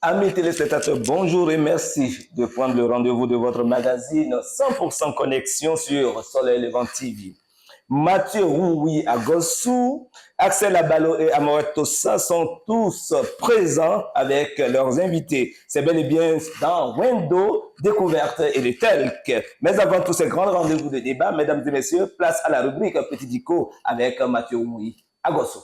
Amis téléspectateurs, bonjour et merci de prendre le rendez-vous de votre magazine 100% Connexion sur Soleil Levant TV. Mathieu Roui Agossou, Axel Abalo et Amoret Tossa sont tous présents avec leurs invités. C'est bel et bien dans Wendo, Découverte et les Telques. Mais avant tous ces grands rendez-vous de débat, mesdames et messieurs, place à la rubrique Petit Dico avec Mathieu Roui Agossou.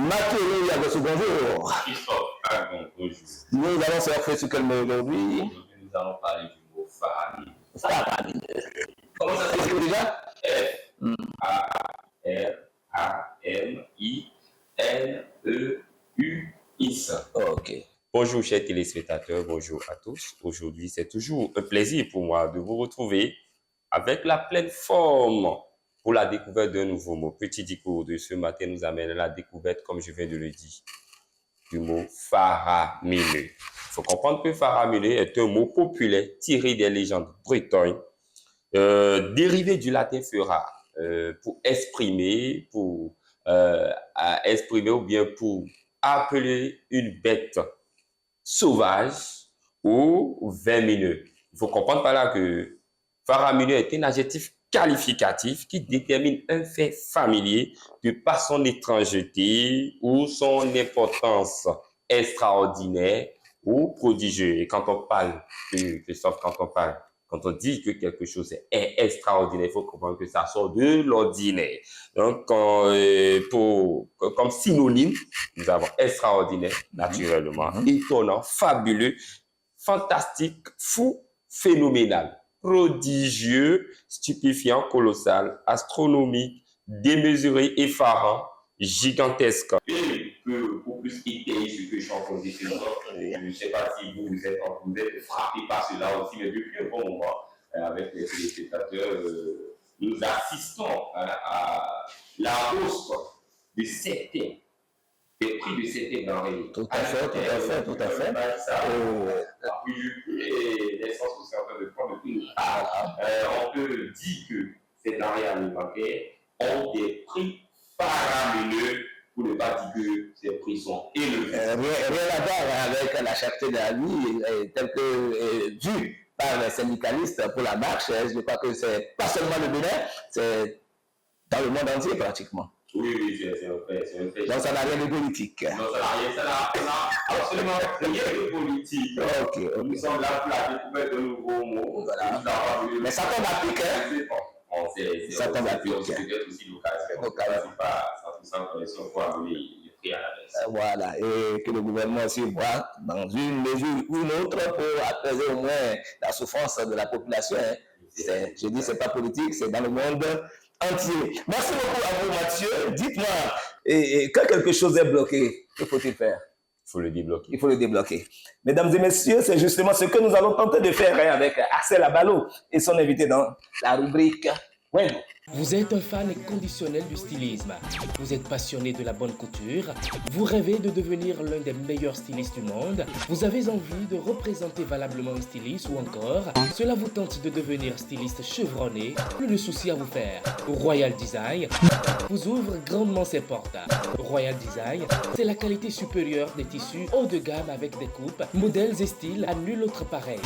Mathieu Roui Agossou, bonjour. Bonjour. Nous allons se faire sur quel mot aujourd'hui? Aujourd'hui, nous allons parler du mot faramineux. Faramineux. Comment ça s'écrit déjà? F-A-R-A-M-I-N-E-U-X. Ok. Bonjour, chers téléspectateurs, bonjour à tous. Aujourd'hui, c'est toujours un plaisir pour moi de vous retrouver avec la pleine forme pour la découverte d'un nouveau mot. Petit discours de ce matin nous amène à la découverte, comme je viens de le dire, du mot faramineux. Il faut comprendre que faramineux est un mot populaire tiré des légendes bretonnes, dérivé du latin fera, pour exprimer, ou bien pour appeler une bête sauvage ou vermineux. Il faut comprendre par là que faramineux est un adjectif qualificatif qui détermine un fait familier de par son étrangeté ou son importance extraordinaire ou prodigieuse. Et quand on parle quand on dit que quelque chose est extraordinaire, il faut comprendre que ça sort de l'ordinaire. Donc, comme synonyme, nous avons extraordinaire, naturellement, étonnant, fabuleux, fantastique, fou, phénoménal, prodigieux, stupéfiant, colossal, astronomique, démesuré, effarant, gigantesque. Et pour plus étayer ce que je suis en train de dire, je ne sais pas si vous êtes frappé par cela aussi, mais depuis un bon moment, avec les téléspectateurs, nous assistons à la hausse de certains, des prix de certains denrées. Tout à fait. Et l'essence aussi en train de prendre le prix. On peut dire que ces denrées alimentaires ont des prix faramineux, pour ne pas dire que ces prix sont élevés. Rien à voir avec la cherté de la vie, telle que vue par les syndicalistes pour la marche. Je crois que c'est pas seulement le Bénin, c'est dans le monde entier pratiquement. Oui, c'est un fait. Donc ça n'a rien de politique. Non, ça n'a absolument rien de politique. Ok. Nous sommes là pour la découverte de nouveaux mots. Voilà. Mais ça tombe à pic, hein? Ça tombe à pic. C'est peut-être aussi l'occasion. C'est pas sans connexion pour amener les prix à la baisse. Voilà. Et que le gouvernement aussi voit dans une mesure ou une autre pour apaiser au moins la souffrance de la population. Hein. Je dis c'est pas politique, c'est dans le monde entier. Merci beaucoup à vous, Mathieu. Dites-moi, quand quelque chose est bloqué, que faut-il faire? Il faut le débloquer. Il faut le débloquer. Mesdames et messieurs, c'est justement ce que nous allons tenter de faire avec Axel Abalo et son invité dans la rubrique Wendo. Vous êtes un fan inconditionnel du stylisme, vous êtes passionné de la bonne couture, vous rêvez de devenir l'un des meilleurs stylistes du monde, vous avez envie de représenter valablement un styliste ou encore, cela vous tente de devenir styliste chevronné, plus de soucis à vous faire. Royal Design vous ouvre grandement ses portes. Royal Design, c'est la qualité supérieure des tissus haut de gamme avec des coupes, modèles et styles à nul autre pareil.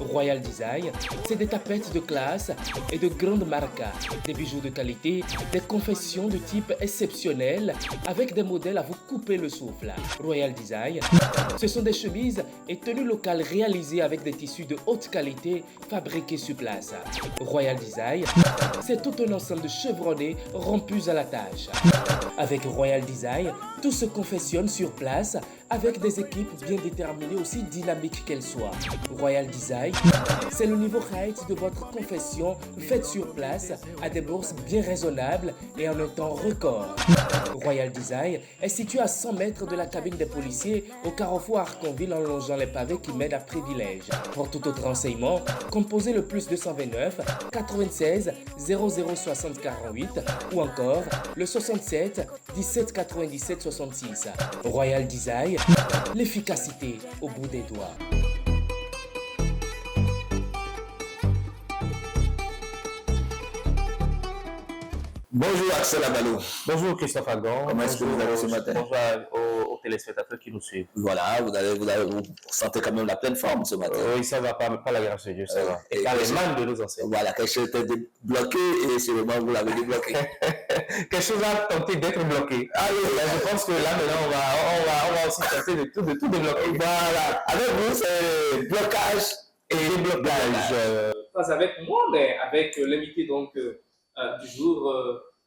Royal Design, c'est des tapettes de classe et de grandes marques, des bijoux de qualité, des confections de type exceptionnel avec des modèles à vous couper le souffle. Royal Design, ce sont des chemises et tenues locales réalisées avec des tissus de haute qualité fabriqués sur place. Royal Design, c'est tout un ensemble de chevronnés rompus à la tâche. Avec Royal Design, tout se confectionne sur place avec des équipes bien déterminées, aussi dynamiques qu'elles soient. Royal Design, c'est le niveau height de votre confession faite sur place à des bourses bien raisonnables et en un temps record. Royal Design est situé à 100 mètres de la cabine des policiers au carrefour Arconville en longeant les pavés qui mènent à Privilège. Pour tout autre renseignement, composez le plus 229 96 0060 48 ou encore le 67 17 97 66. Royal Design, l'efficacité au bout des doigts. Bonjour Axel Abalo. Bonjour Christophe Agon. Comment est-ce que vous allez ce matin? Bonjour aux téléspectateurs qui nous suivent. Voilà, vous sentez quand même la pleine forme ce matin. Oui, ça va, pas la grâce de Dieu, ça va. Et par les mains de nos ancêtres. Voilà, quelque chose était débloqué et c'est le moment où vous l'avez débloqué. Quelque chose a tenté d'être bloqué. Ah oui, je pense que là maintenant on va aussi tenter de tout débloquer. Voilà, avec vous c'est blocage et déblocage. Pas avec moi, mais avec l'invité donc du jour,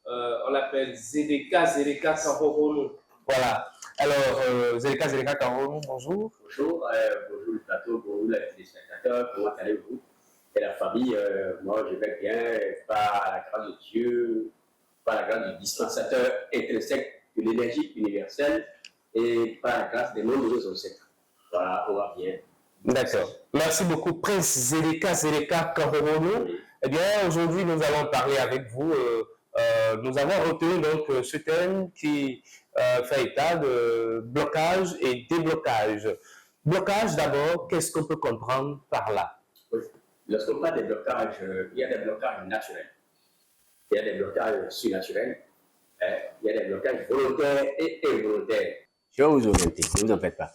on l'appelle Zedeka Kahorono. Voilà. Alors, Zedeka Kahorono, bonjour. Bonjour, bonjour le plateau, bonjour les téléspectateurs, comment allez-vous? Et la famille, moi je vais bien, par la grâce de Dieu, par la grâce du dispensateur intrinsèque de l'énergie universelle et par la grâce des noms de nos ancêtres. Voilà, on va bien. D'accord. Merci beaucoup, Prince Zedeka Kahorono. Eh bien, aujourd'hui, nous allons parler avec vous. Nous avons retenu donc ce thème qui fait état de blocage et déblocage. Blocage, d'abord, qu'est-ce qu'on peut comprendre par là? Oui. Lorsqu'on parle des blocages, il y a des blocages naturels, il y a des blocages surnaturels, il y a des blocages volontaires et involontaires. Je vais vous orienter, ne vous en faites pas.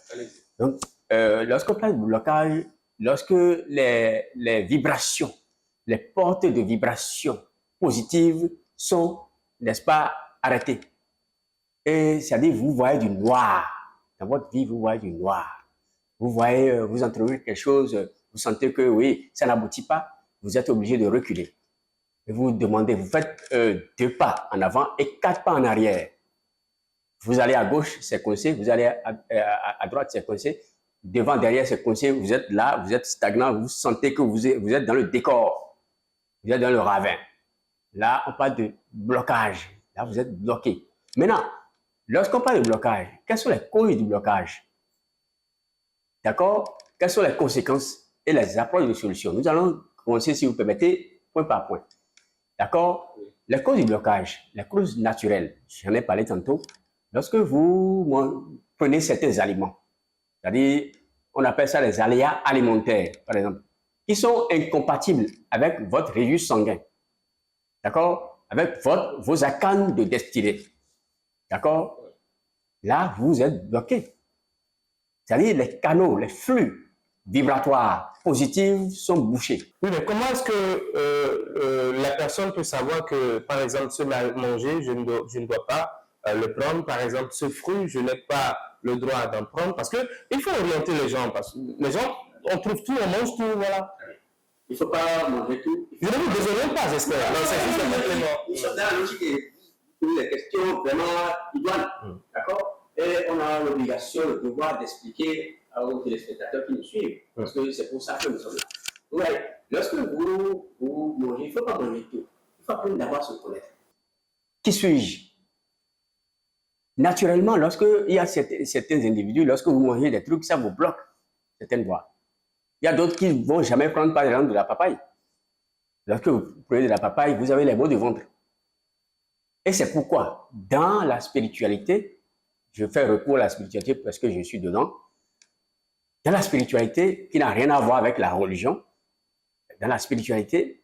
Donc, lorsqu'on parle de blocage, lorsque les vibrations, les portes de vibrations positives sont, n'est-ce pas, arrêtées. Et c'est-à-dire, vous voyez du noir. Dans votre vie, vous voyez du noir. Vous voyez, vous entrevoyez quelque chose, vous sentez que oui, ça n'aboutit pas, vous êtes obligé de reculer. Et vous demandez, vous faites 2 pas en avant et 4 pas en arrière. Vous allez à gauche, c'est coincé, vous allez à droite, c'est coincé. Devant, derrière, c'est coincé, vous êtes là, vous êtes stagnant, vous sentez que vous êtes dans le décor, vous êtes dans le ravin. Là, on parle de blocage. Là, vous êtes bloqué. Maintenant, lorsqu'on parle de blocage, quelles sont les causes du blocage? D'accord? Quelles sont les conséquences et les approches de solutions? Nous allons commencer, si vous permettez, point par point. D'accord? Les causes du blocage, les causes naturelles, j'en ai parlé tantôt. Lorsque vous prenez certains aliments, c'est-à-dire, on appelle ça les aléas alimentaires, par exemple, qui sont incompatibles avec votre registre sanguin. D'accord? Avec vos arcanes de destinée. D'accord? Là, vous êtes bloqué. C'est-à-dire, les canaux, les flux vibratoires positifs sont bouchés. Oui, mais comment est-ce que la personne peut savoir que, par exemple, ce manger, je ne dois pas le prendre, par exemple, ce fruit, je n'ai pas le droit d'en prendre, parce qu'il faut orienter les gens, parce que les gens, on trouve tout, on mange tout, voilà. Il ne faut pas manger tout. Je ne vous désolé pas, j'espère. Non, c'est juste un complément. Nous sommes dans la logique des questions vraiment idoines, d'accord? Et on a l'obligation, le devoir d'expliquer aux téléspectateurs qui nous suivent, parce que c'est pour ça que nous sommes là. Ouais. Lorsque vous mangez, il ne faut pas manger tout. Il faut apprendre d'abord à se connaître. Qui suis-je? Naturellement, lorsqu'il y a certains individus, lorsque vous mangez des trucs, ça vous bloque certaines voies. Il y a d'autres qui ne vont jamais prendre, par exemple, de la papaye. Lorsque vous prenez de la papaye, vous avez les maux de ventre. Et c'est pourquoi, dans la spiritualité, je fais recours à la spiritualité parce que je suis dedans, dans la spiritualité qui n'a rien à voir avec la religion, dans la spiritualité,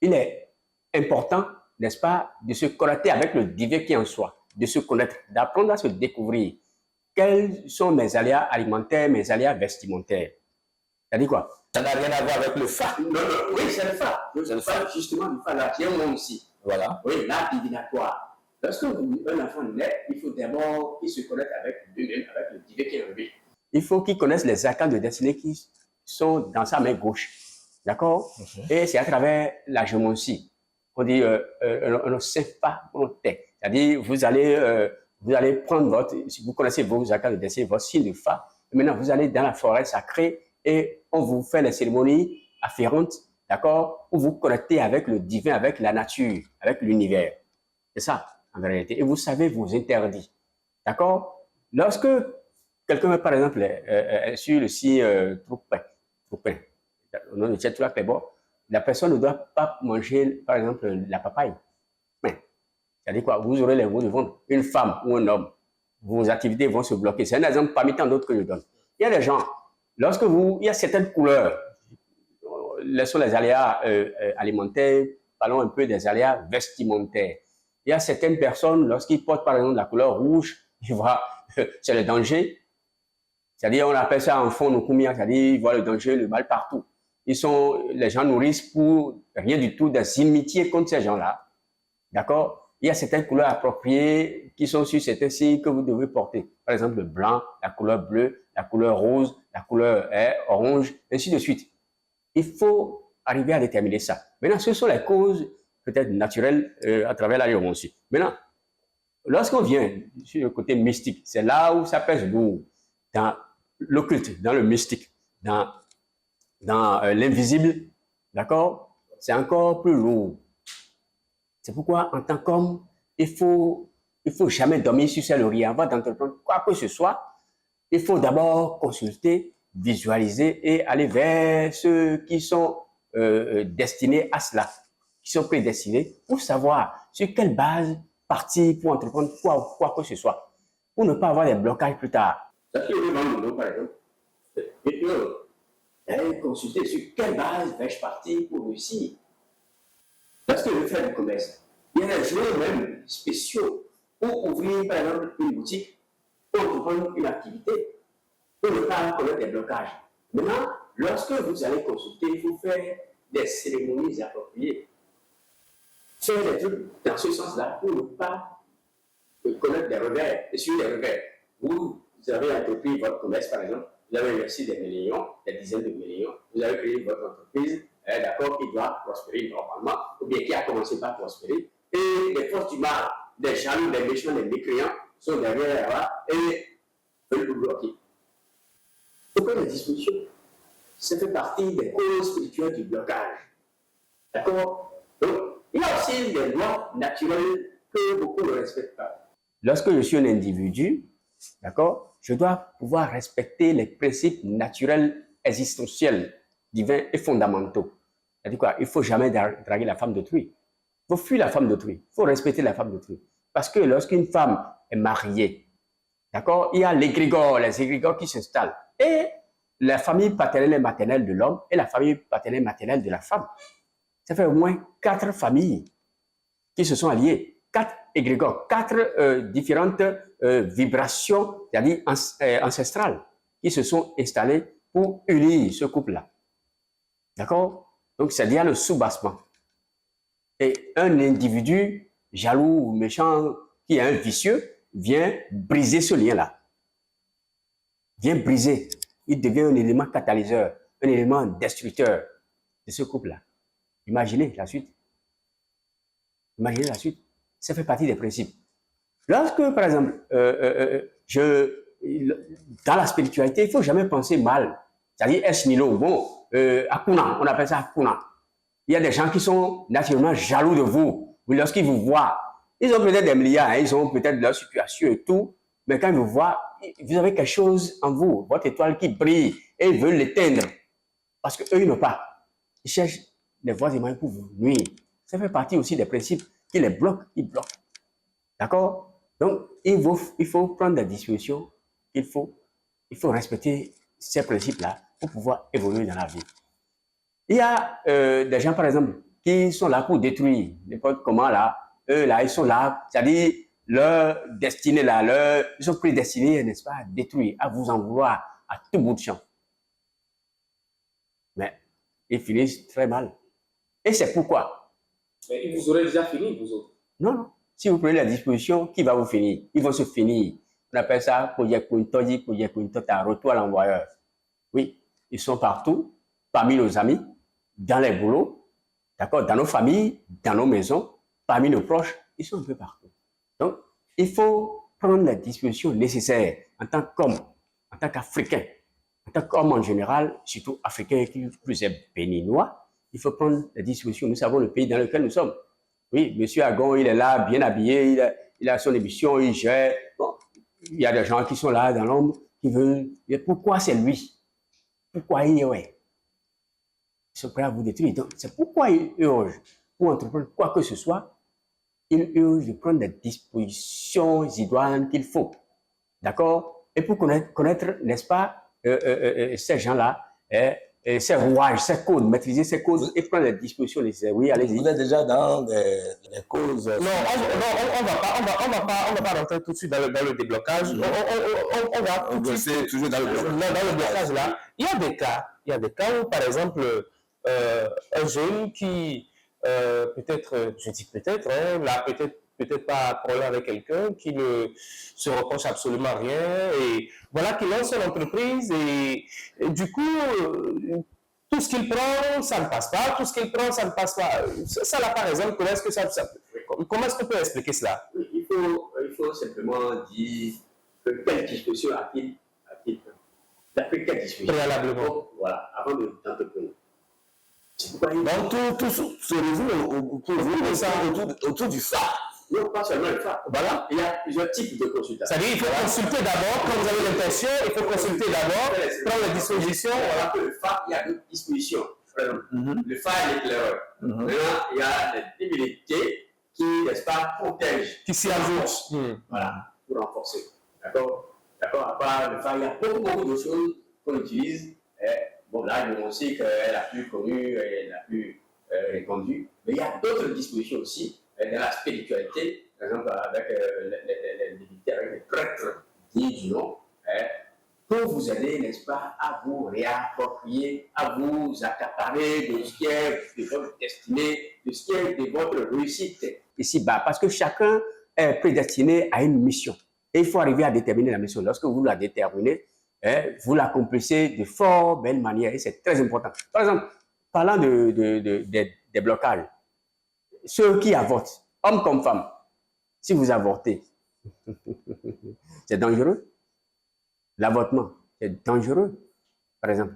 il est important, n'est-ce pas, de se connecter avec le divin qui est en soi, de se connaître, d'apprendre à se découvrir. Quels sont mes aléas alimentaires, mes aléas vestimentaires? C'est-à-dire quoi? Ça n'a rien à voir avec le fa. Non, oui, c'est le fa. C'est le fa, justement, le fa, là, qui est un monde aussi. Voilà. Oui, l'art divinatoire. Lorsque un enfant naît, il faut d'abord qu'il se connecte avec lui-même, avec le divin qui est en lui. Il faut qu'il connaisse les arcanes de destinée qui sont dans sa main gauche. D'accord? Et c'est à travers la géomancie. On dit un pas volontaire. C'est-à-dire, vous allez prendre si vous connaissez vos arcanes de destinée, votre signe de fa. Et maintenant, vous allez dans la forêt sacrée et on vous fait les cérémonies afférentes, d'accord? Où vous connectez avec le divin, avec la nature, avec l'univers. C'est ça, en réalité. Et vous savez vos interdits. D'accord? Lorsque quelqu'un, par exemple, est sur le signe Troupin, au nom de Tchétoula Clébo, la personne ne doit pas manger, par exemple, la papaye. C'est-à-dire quoi? Vous aurez les maux de ventre. Une femme ou un homme, vos activités vont se bloquer. C'est un exemple parmi tant d'autres que je donne. Il y a des gens, il y a certaines couleurs, laissons les aléas alimentaires, parlons un peu des aléas vestimentaires. Il y a certaines personnes, lorsqu'ils portent par exemple la couleur rouge, ils voient, c'est le danger. C'est-à-dire, on appelle ça en fond Nukumia, c'est-à-dire, ils voient le danger, le mal partout. Les gens nourrissent pour rien du tout des inimitiés contre ces gens-là. D'accord? Il y a certaines couleurs appropriées qui sont sur certains signes que vous devez porter. Par exemple, le blanc, la couleur bleue, la couleur rose, la couleur orange, ainsi de suite. Il faut arriver à déterminer ça. Maintenant, ce sont les causes peut-être naturelles à travers la géomancie. Maintenant, lorsqu'on vient sur le côté mystique, c'est là où ça pèse lourd. Dans l'occulte, dans le mystique, dans l'invisible, d'accord? C'est encore plus lourd. C'est pourquoi, en tant qu'homme, il faut jamais dormir sur ses lauriers. Avant d'entreprendre quoi que ce soit, il faut d'abord consulter, visualiser et aller vers ceux qui sont destinés à cela, qui sont prédestinés pour savoir sur quelle base partir pour entreprendre quoi que ce soit, pour ne pas avoir des blocages plus tard. Parce que le monde, par exemple, et consulter sur quelle base vais-je partir pour réussir. Parce que je fais du commerce, il y a des jours même spéciaux pour ouvrir, par exemple, une boutique, pour entreprendre une activité, pour ne pas connaître des blocages. Maintenant, lorsque vous allez consulter, il faut faire des cérémonies appropriées. Faire des trucs dans ce sens-là pour ne pas connaître des revers, et sur les revers. Vous avez entrepris votre commerce, par exemple, vous avez investi des millions, des dizaines de millions, vous avez créé votre entreprise, d'accord, qui doit prospérer normalement, ou bien qui a commencé par prospérer, et les forces du mal, des jaloux, des méchants, des mécréants sont derrière là et veulent vous bloquer. Il faut prendre des dispositions. Ça fait partie des causes spirituelles du blocage. D'accord? Donc, il y a aussi des lois naturelles que beaucoup ne respectent pas. Lorsque je suis un individu, d'accord, je dois pouvoir respecter les principes naturels, existentiels, divins et fondamentaux. C'est-à-dire quoi? Il ne faut jamais draguer la femme d'autrui. Il faut fuir la femme d'autrui. Il faut respecter la femme d'autrui. Parce que lorsqu'une femme est mariée, d'accord, il y a les égrégores qui s'installent. Et la famille paternelle et maternelle de l'homme et la famille paternelle et maternelle de la femme. Ça fait au moins 4 familles qui se sont alliées. 4 égrégores, 4 différentes vibrations, c'est-à-dire ancestrales, qui se sont installées pour unir ce couple-là. D'accord? Donc, c'est-à-dire le soubassement. Et un individu jaloux ou méchant, qui est un vicieux, vient briser ce lien-là. Vient briser. Il devient un élément catalyseur, un élément destructeur de ce couple-là. Imaginez la suite. Imaginez la suite. Ça fait partie des principes. Lorsque, par exemple, dans la spiritualité, il ne faut jamais penser mal. C'est-à-dire, Esnilo, bon, Akuna, on appelle ça Akuna. Il y a des gens qui sont naturellement jaloux de vous. Lorsqu'ils vous voient, ils ont peut-être des milliards, hein, ils ont peut-être leur situation et tout, mais quand ils vous voient, vous avez quelque chose en vous, votre étoile qui brille, et ils veulent l'éteindre. Parce qu'eux, ils n'ont pas. Ils cherchent des voies et moyens pour vous nuire. Ça fait partie aussi des principes qui les bloquent, ils bloquent. D'accord? Donc, il faut prendre des dispositions, il faut respecter ces principes-là pour pouvoir évoluer dans la vie. Il y a des gens, par exemple, qui sont là pour détruire, n'importe comment là, eux là, ils sont là, c'est-à-dire leur destinée là, ils sont prédestinés, n'est-ce pas, à détruire, à vous en vouloir à tout bout de champ. Mais ils finissent très mal. Et c'est pourquoi. Mais ils vous auraient déjà fini, vous autres. Non, non. Si vous prenez la disposition, qui va vous finir? Ils vont se finir. On appelle ça retour à l'envoyeur. Oui, ils sont partout, parmi nos amis, dans les boulots, d'accord, dans nos familles, dans nos maisons, parmi nos proches, ils sont un peu partout. Donc, il faut prendre les dispositions nécessaires en tant qu'homme, en tant qu'Africain, en tant qu'homme en général, surtout Africain qui plus est béninois, il faut prendre les dispositions. Nous savons le pays dans lequel nous sommes. Oui, M. Agon, il est là, bien habillé, il a son émission, il gère. Bon, il y a des gens qui sont là dans l'ombre, qui veulent. Mais pourquoi c'est lui? Pourquoi il est? Ils sont prêts à vous détruire. Donc, c'est pourquoi il urge, pour entreprendre quoi que ce soit, il urge de prendre des dispositions idoines qu'il faut. D'accord? Et pour connaître, n'est-ce pas, ces gens-là, et ces rouages, ces codes, maîtriser ces codes et prendre les dispositions nécessaires. Oui, allez-y. Vous êtes déjà dans les causes. Non, on va pas rentrer tout de suite dans le déblocage. On va tout de suite toujours dans le blocage. dans le blocage là. Il y a des cas où, par exemple, un jeune qui, peut-être, je dis peut-être, n'a peut-être pas problème avec quelqu'un, qui ne se reproche absolument rien, et voilà, qui lance son entreprise, et du coup, tout ce qu'il prend, ça ne passe pas, tout ce qu'il prend, ça ne passe pas. Ça là, par exemple, comment est-ce qu'on peut expliquer cela? Il faut simplement dire quelle disposition a-t-il pris? Il a pris quelle disposition? Préalablement. Voilà, avant d'entreprendre. Donc, tout se résume autour du phare. Non, pas seulement le phare. Voilà, il y a plusieurs types de consultations. C'est-à-dire, il faut consulter d'abord, quand vous avez l'intention, il faut consulter d'abord, prendre les dispositions. Voilà que le phare, il y a d'autres dispositions. Le phare est l'éclaireur. Maintenant, il y a des divinités qui, n'est-ce pas, protègent. Qui s'y ajoutent. Voilà, pour renforcer. D'accord? À part le phare, il y a beaucoup de choses qu'on utilise. Bon, là, je aussi qu'elle est la plus connue et la plus répandue. Mais il y a d'autres dispositions aussi dans la spiritualité, par exemple avec les divinités, avec les prêtres dignes du nom, pour vous aider, n'est-ce pas, à vous réapproprier, à vous accaparer de ce qui est de votre destinée, de ce qui est de votre réussite. Ici-bas, parce que chacun est prédestiné à une mission. Et il faut arriver à déterminer la mission. Lorsque vous la déterminez, vous l'accomplissez de fort belle manière et c'est très important. Par exemple, parlant des blocages, ceux qui avortent, hommes comme femmes, si vous avortez, c'est dangereux. L'avortement, c'est dangereux, par exemple.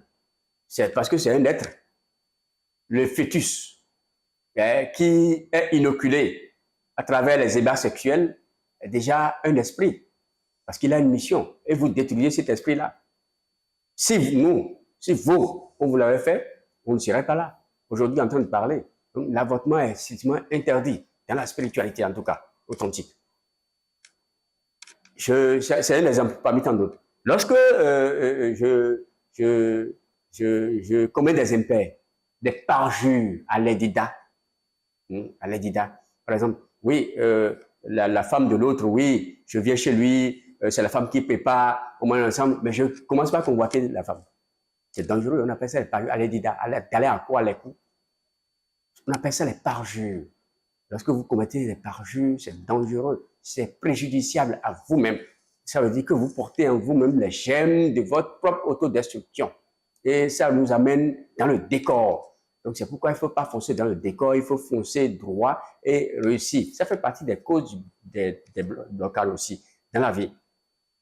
C'est parce que c'est un être. Le fœtus qui est inoculé à travers les ébats sexuels est déjà un esprit. Parce qu'il a une mission. Et vous détruisez cet esprit-là. Si vous, on vous l'avez fait, on ne serait pas là. Aujourd'hui, en train de parler. Donc, l'avortement est strictement interdit, dans la spiritualité en tout cas, authentique. C'est un exemple parmi tant d'autres. Lorsque je commets des impairs, des parjures à l'édida, par exemple, oui, la femme de l'autre, oui, je viens chez lui, c'est la femme qui prépare, au moins ensemble, mais je ne commence pas à convoiter la femme. C'est dangereux, on appelle ça les parjures à l'édida, d'aller en quoi les coups. On appelle ça les parjures. Lorsque vous commettez les parjures, c'est dangereux, c'est préjudiciable à vous-même. Ça veut dire que vous portez en vous-même les gemmes de votre propre autodestruction. Et ça nous amène dans le décor. Donc c'est pourquoi il ne faut pas foncer dans le décor, il faut foncer droit et réussir. Ça fait partie des causes des blocages aussi dans la vie.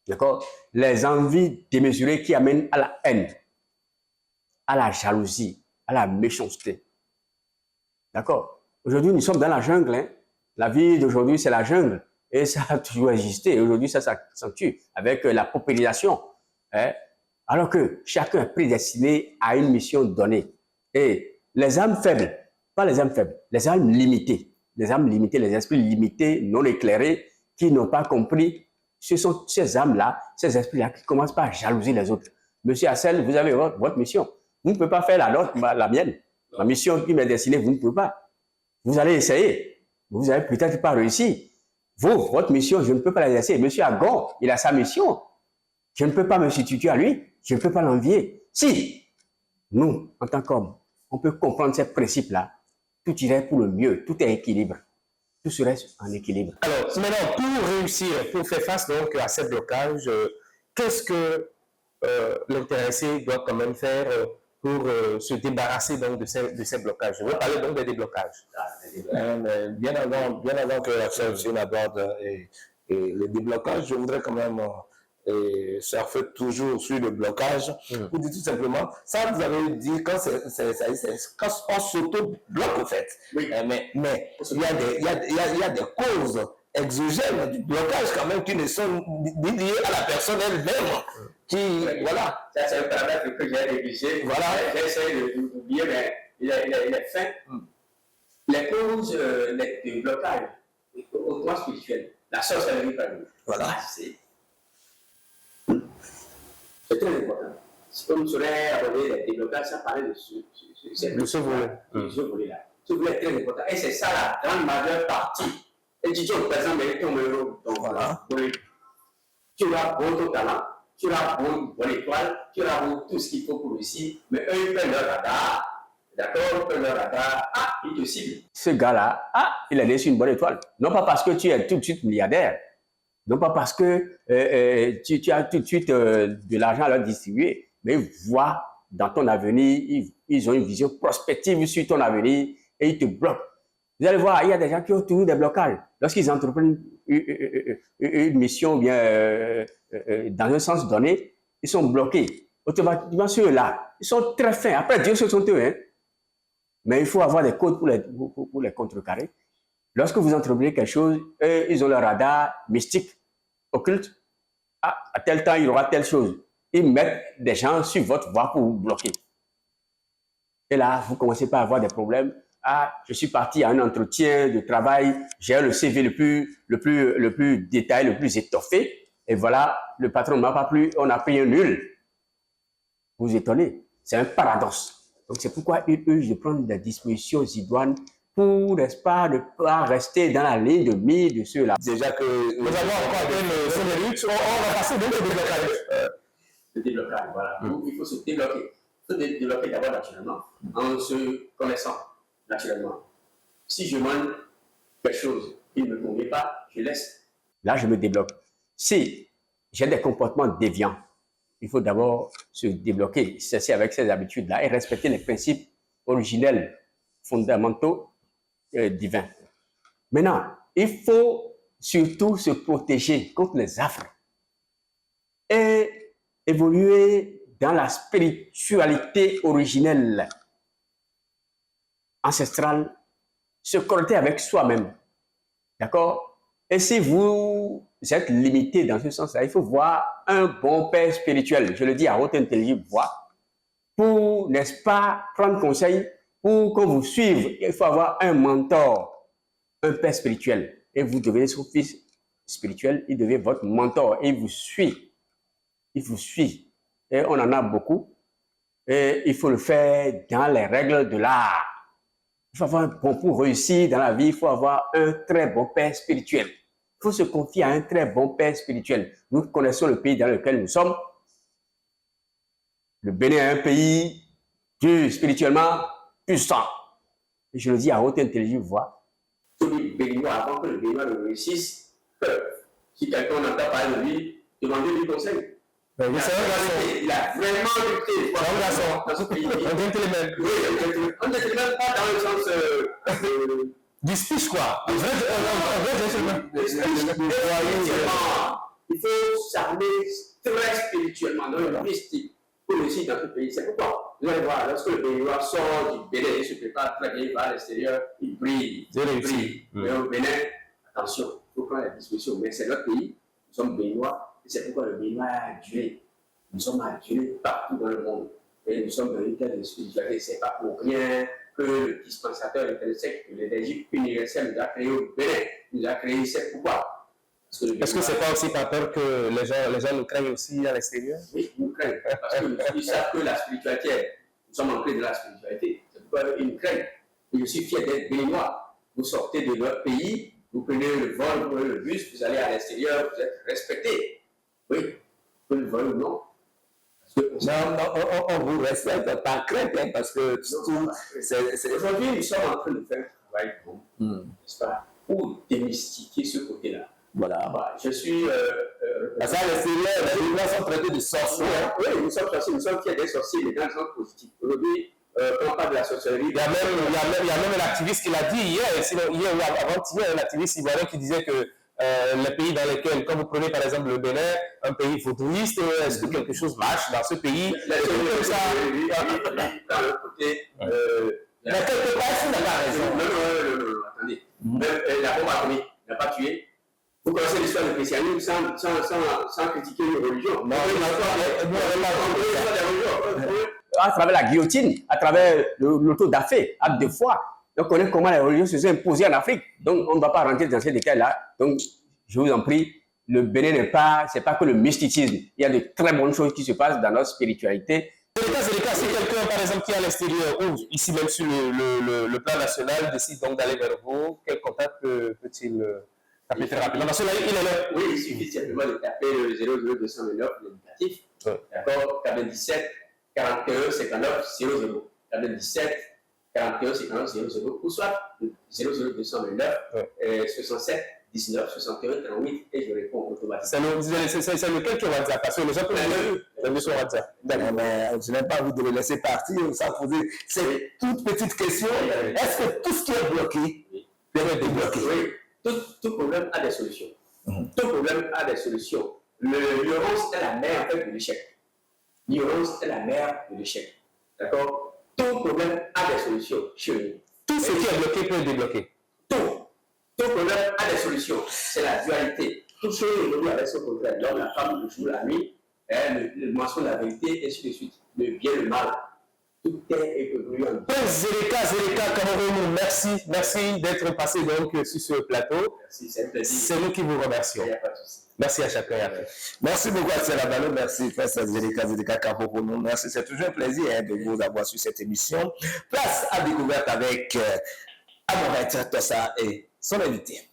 D'accord? Les envies démesurées qui amènent à la haine, à la jalousie, à la méchanceté. D'accord? Aujourd'hui, nous sommes dans la jungle. Hein? La vie d'aujourd'hui, c'est la jungle. Et ça a toujours existé. Aujourd'hui, ça s'accentue avec la paupérisation. Hein? Alors que chacun est prédestiné à une mission donnée. Et les âmes faibles, pas les âmes faibles, les âmes limitées, les esprits limités, non éclairés, qui n'ont pas compris, ce sont ces âmes-là, ces esprits-là qui commencent pas à jalouser les autres. Monsieur Hassel, vous avez votre mission. Vous ne pouvez pas faire la mienne. La mission qui m'est destinée, vous ne pouvez pas. Vous allez essayer. Vous n'allez peut-être pas réussir. Vous, votre mission, je ne peux pas l'exercer. Monsieur Agon, il a sa mission. Je ne peux pas me substituer à lui. Je ne peux pas l'envier. Si nous, en tant qu'hommes, on peut comprendre ces principes-là, tout irait pour le mieux. Tout est équilibre. Tout serait en équilibre. Alors, maintenant, pour réussir, pour faire face donc à ces blocages, qu'est-ce que l'intéressé doit quand même faire pour se débarrasser donc de ces blocages? Je veux parler donc des déblocages. Bien avant que la sœur Zine aborde le déblocage, je voudrais quand même surfer toujours sur le blocage pour dire tout simplement, ça vous avez dit quand on s'auto-bloque au fait. Oui. Mais il y a des causes exogènes du blocage quand même qui ne sont ni liées à la personne elle-même. Voilà. Ça, c'est un paramètre que j'ai négligé. Voilà. J'essaie de l'oublier, mais il est fin. Les causes de blocage au plan spirituel, la sorcellerie par exemple. Voilà. C'est très important. Comme je serais abonné des déblocages, ça parlait de ce volet-là. Ce volet est très important. Et c'est ça la grande majeure partie. Et tu dis, par exemple, voilà. Tu as bon talent, tu as bonne étoile, tu as tout ce qu'il faut pour réussir, mais eux, ils prennent leur radar, d'accord, ils prennent leur radar, ils te ciblent. Ce gars-là, il a reçu une bonne étoile. Non pas parce que tu es tout de suite milliardaire, non pas parce que tu as tout de suite de l'argent à leur distribuer, mais ils voient dans ton avenir, ils ont une vision prospective sur ton avenir et ils te bloquent. Vous allez voir, il y a des gens qui ont toujours des blocages. Lorsqu'ils entreprennent une mission bien dans un sens donné, ils sont bloqués. Automatiquement, ceux-là, ils sont très fins. Après, Dieu, ce sont eux. Hein. Mais il faut avoir des codes pour les contrecarrer. Lorsque vous entreprenez quelque chose, eux, ils ont leur radar mystique, occulte. À tel temps, il y aura telle chose. Ils mettent des gens sur votre voie pour vous bloquer. Et là, vous commencez par avoir des problèmes. Je suis parti à un entretien de travail, j'ai le CV le plus détaillé, le plus étoffé. Et voilà, le patron ne m'a pas plu, on a pris un nul. Vous vous étonnez, c'est un paradoxe. Donc c'est pourquoi eux, je prends des dispositions idoines pour, n'est-ce pas, ne pas rester dans la ligne de mire de ceux-là. Déjà que nous avons encore une 5 minutes, on va passer donc au déblocage. Le déblocage, voilà. Donc, il faut se débloquer. Il faut se débloquer d'abord naturellement, en se connaissant naturellement. Si je demande quelque chose qui ne me convient pas, je laisse. Là, je me débloque. Si j'ai des comportements déviants, il faut d'abord se débloquer, cesser avec ces habitudes-là et respecter les principes originels, fondamentaux, divins. Maintenant, il faut surtout se protéger contre les affres et évoluer dans la spiritualité originelle, ancestrale, se connecter avec soi-même. D'accord? Et si vous êtes limité dans ce sens-là, il faut voir un bon père spirituel, je le dis à haute intelligible voix, pour, n'est-ce pas, prendre conseil, pour qu'on vous suive. Il faut avoir un mentor, un père spirituel. Et vous devenez son fils spirituel, il devient votre mentor, et il vous suit. Il vous suit. Et on en a beaucoup. Et il faut le faire dans les règles de l'art. Il faut avoir pour réussir dans la vie, il faut avoir un très bon père spirituel. Il faut se confier à un très bon père spirituel. Nous connaissons le pays dans lequel nous sommes. Le Bénin est un pays dur, spirituellement puissant. Et je le dis à haute intelligible voix. Tous les Béninois, avant que le Béninois le réussisse, si quelqu'un n'entend parler de lui, demandez-lui conseil. Mais c'est un garçon. Il a vraiment lutté. C'est un garçon. Dans ce pays. Un gentleman. Oui, un gentleman, pas dans le sens. Du speech, quoi. Un vrai gentleman. Il faut s'armer très spirituellement, dans le mystique, pour réussir dans ce pays. C'est pourquoi, vous allez voir, lorsque le Béninois sort du Bénin, il se prépare très bien, il va à l'extérieur, il brille. Il brille. Mais au Bénin, attention, il faut prendre la disposition. Mais c'est notre pays, nous sommes Béninois. Et c'est pourquoi le Béninois a adulé. Nous sommes adulés partout dans le monde. Et nous sommes dans une telle spiritualité. Ce n'est pas pour rien que le dispensateur intrinsèque de l'énergie universelle nous a créé au Bénin. Nous a créé, c'est pourquoi. Est-ce que c'est pas aussi par peur que les gens nous craignent aussi à l'extérieur? Oui, nous craignent. Parce qu'ils savent que la spiritualité, nous sommes ancrés de la spiritualité. C'est pourquoi ils nous craignent. Et je suis fier d'être Béninois. Vous sortez de votre pays, vous prenez le vol, vous prenez le bus, vous allez à l'extérieur, vous êtes respecté. Oui, que le veuille ou non. On vous respecte par crainte, hein, parce que aujourd'hui, nous sommes en train de faire un travail n'est-ce pas, pour démystifier ce côté-là. Voilà. Je suis. Parce qu'à l'extérieur, les gens sont traités de sorciers. Oui, nous sommes sorciers, nous sommes fiers des sorciers, les gens sont positifs. Aujourd'hui, quand on parle de la sorcellerie. Il y a même un activiste qui l'a dit hier ou avant-hier, un activiste ivoirien qui disait que les pays dans lesquels, quand vous prenez par exemple le Bénin, un pays futuriste, est-ce que quelque chose marche dans ce pays? Dans le côté. Mais quelque part, il n'a pas raison. Non, attendez. Même la bombe atomique n'a pas tué. Vous connaissez l'histoire du christianisme sans critiquer les religions. Non, à travers la guillotine, à travers l'auto-da-fé, acte de foi. Donc, on connaît comment les religions se sont imposées en Afrique. Donc, on ne va pas rentrer dans ces détails-là. Donc, je vous en prie, le Bénin c'est pas que le mysticisme. Il y a de très bonnes choses qui se passent dans notre spiritualité. Zéléka, si quelqu'un, par exemple, qui est à l'extérieur ou ici même sur le plan national, décide donc d'aller vers vous, quel contact peut-il taper très rapidement? Parce que là, il est là. Oui, il suffit simplement de taper le 00229, l'indicatif. D'accord? 97 41 59 00. 97 41 59 00. Ou soit 00229 67 19 61 38 et je réponds automatiquement. C'est lequel qui est WhatsApp? Parce que les gens peuvent sur WhatsApp. Mais je n'ai pas envie de le laisser partir sans poser ces toutes petites questions. Est-ce que tout ce qui est bloqué peut être débloqué? Oui, tout problème a des solutions. Tout problème a des solutions. L'ignorance est la mère en fait de l'échec. L'ignorance est la mère de l'échec. D'accord? Tout problème a des solutions chez nous. Tout ce qui est bloqué peut être débloqué. Tout problème a des solutions. C'est la dualité. Tout chose aujourd'hui avec son contraire. L'homme, la femme, le jour, la nuit, le mensonge, la vérité, et ainsi de suite. Le bien, le mal. Tout est évolué en Prince Zéléka Karorounou, merci d'être passé donc sur ce plateau. Merci, c'est un plaisir. C'est nous qui vous remercions. Il n'y a pas de souci. Merci à chacun. Merci beaucoup à Axel Abalo, merci Prince Zéléka Karorounou, merci, c'est toujours un plaisir de vous avoir sur cette émission. Place à découverte avec Amorette Tossa et son invité.